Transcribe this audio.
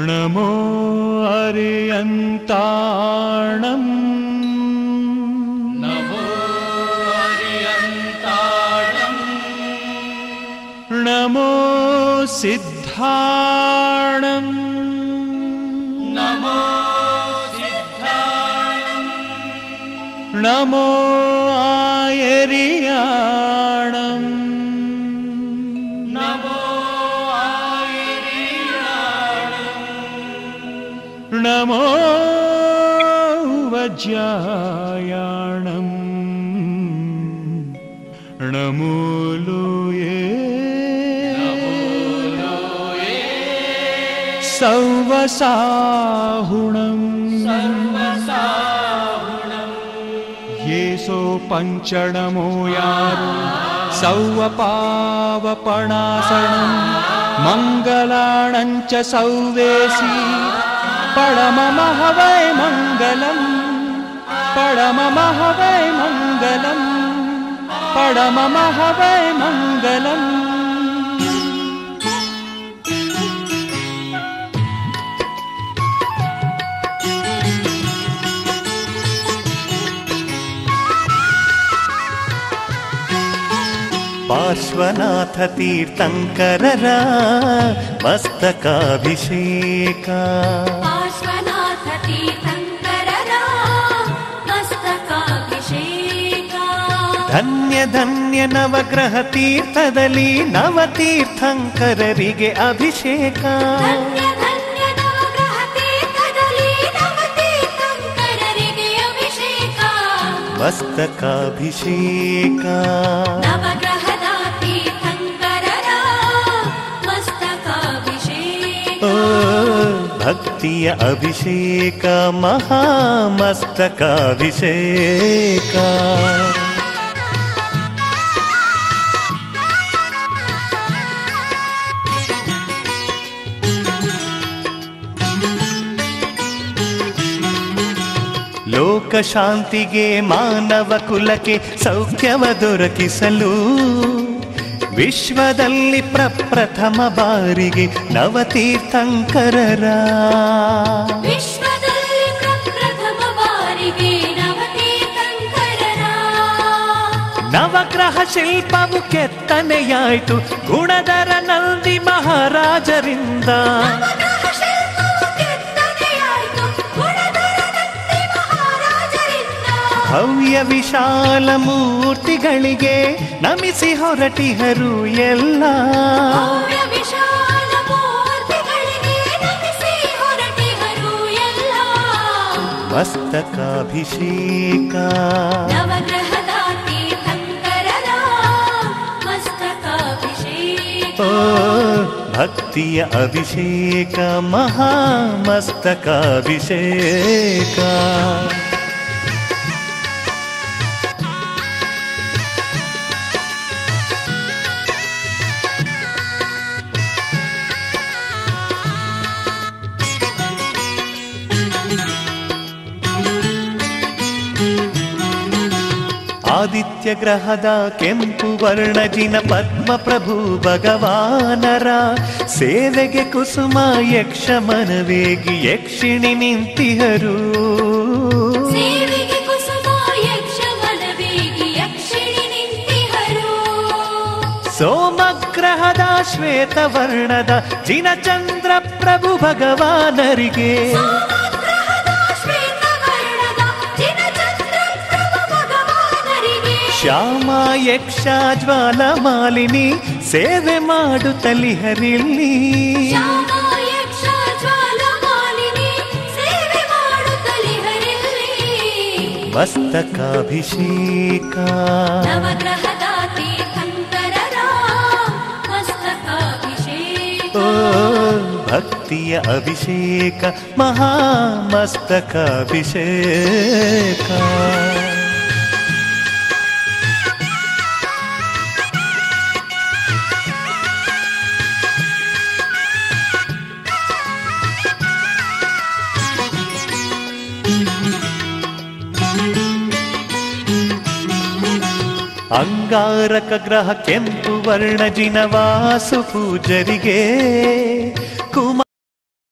नमो अर्यन्ताणम् नमो अर्यन्ताणम् नमो सिद्धाणम् नमो सिद्धाणम् नमो आयर्याणम् नमो आयर्याणम् नमो वज्रायाणम् नमो लोये सर्वसाहुणम् येसो पञ्चनमो यारो सौवपावपणासनम् मङ्गलाणं च सौवेसी परममः वै मङ्गलम् परममः वै मङ्गलम् परममः वै मङ्गलम् पार्श्वनाथ तीर्थंकरर मस्तकाभिषेक पार्श्वनाथ तीर्थंकरर मस्तकाभिषेक धन्य धन्य नवग्रह तीर्थದಲ್ಲಿ नव तीर्थंकरರಿಗೆ अभिषेक धन्य धन्य नवग्रह तीर्थದಲ್ಲಿ नव तीर्थंकरರಿಗೆ अभिषेक मस्तकाभिषेक नवग्रह भक्तिय अभिषेक महामस्तकाभिषेक ಲೋಕ ಶಾಂತಿಗೆ ಮಾನವ ಕುಲಕ್ಕೆ ಸೌಖ್ಯವ ದೊರಕಿಸಲು ವಿಶ್ವದಲ್ಲಿ ಪ್ರಪ್ರಥಮ ಬಾರಿಗೆ ನವತೀರ್ಥಂಕರರ ವಿಶ್ವದಲ್ಲಿ ಪ್ರಪ್ರಥಮ ಬಾರಿಗೆ ನವತೀರ್ಥಂಕರರ ನವಗ್ರಹ ಶಿಲ್ಪವು ಕೆತ್ತನೆಯಾಯಿತು ಗುಣಧರ ನಂದಿ ಮಹಾರಾಜರಿಂದ ನವಗ್ರಹ ಶಿಲ್ಪವು ಕೆತ್ತನೆಯಾಯಿತು ಗುಣಧರ ನಂದಿ ಮಹಾರಾಜರಿಂದ ಭವ್ಯ ವಿಶಾಲ ಮೂರ್ತಿಗಳಿಗೆ ನಮಿಸಿ ಹೊರಟಿಹರು ಎಲ್ಲ ಭವ್ಯ ವಿಶಾಲ ಮೂರ್ತಿಗಳಿಗೆ ನಮಿಸಿ ಹೊರಟಿಹರು ಎಲ್ಲ ಮಸ್ತಕಾಭಿಷೇಕ ನವಗ್ರಹದ ತೀರ್ಥಂಕರರ ಮಸ್ತಕಾಭಿಷೇಕ ಭಕ್ತಿಯ ಅಭಿಷೇಕ ಮಹಾಮಸ್ತಕಾಭಿಷೇಕ ಆದಿತ್ಯ ಗ್ರಹದ ಕೆಂಪು ವರ್ಣಜಿನ ಪದ್ಮ ಪ್ರಭು ಭಗವಾನರ ಸೇವೆಗೆ ಕುಸುಮ ಯಕ್ಷ ಮನವೇಗಿ ಯಕ್ಷಿಣಿ ನಿಂತಿಹರು ಸೇವೆಗೆ ಕುಸುಮ ಯಕ್ಷ ಮನವೇಗಿ ಯಕ್ಷಿಣಿ ನಿಂತಿಹರು ಸೋಮಗ್ರಹದ ಶ್ವೇತ ವರ್ಣದ ಜಿನಚಂದ್ರ ಪ್ರಭು ಭಗವಾನರಿಗೆ ಶ್ಯಾಮ ಯಕ್ಷ ಜ್ವಾಲ ಮಾಲಿನಿ ಸೇವೆ ಮಾಡುತ್ತಲಿಹರಿಲ್ಲಿ ಮಸ್ತಕಾಭಿಷೇಕ ನವಗ್ರಹದ ತೀರ್ಥಂಕರರ ಮಸ್ತಕಾಭಿಷೇಕ ಭಕ್ತಿಯ ಅಭಿಷೇಕ ಮಹಾಮಸ್ತಕಾಭಿಷೇಕ ಅಂಗಾರಕ ಗ್ರಹ ಕೆಂಪು ವರ್ಣ ಜಿನವಾಸು ಪೂಜರಿಗೆ ಕುಮಾರ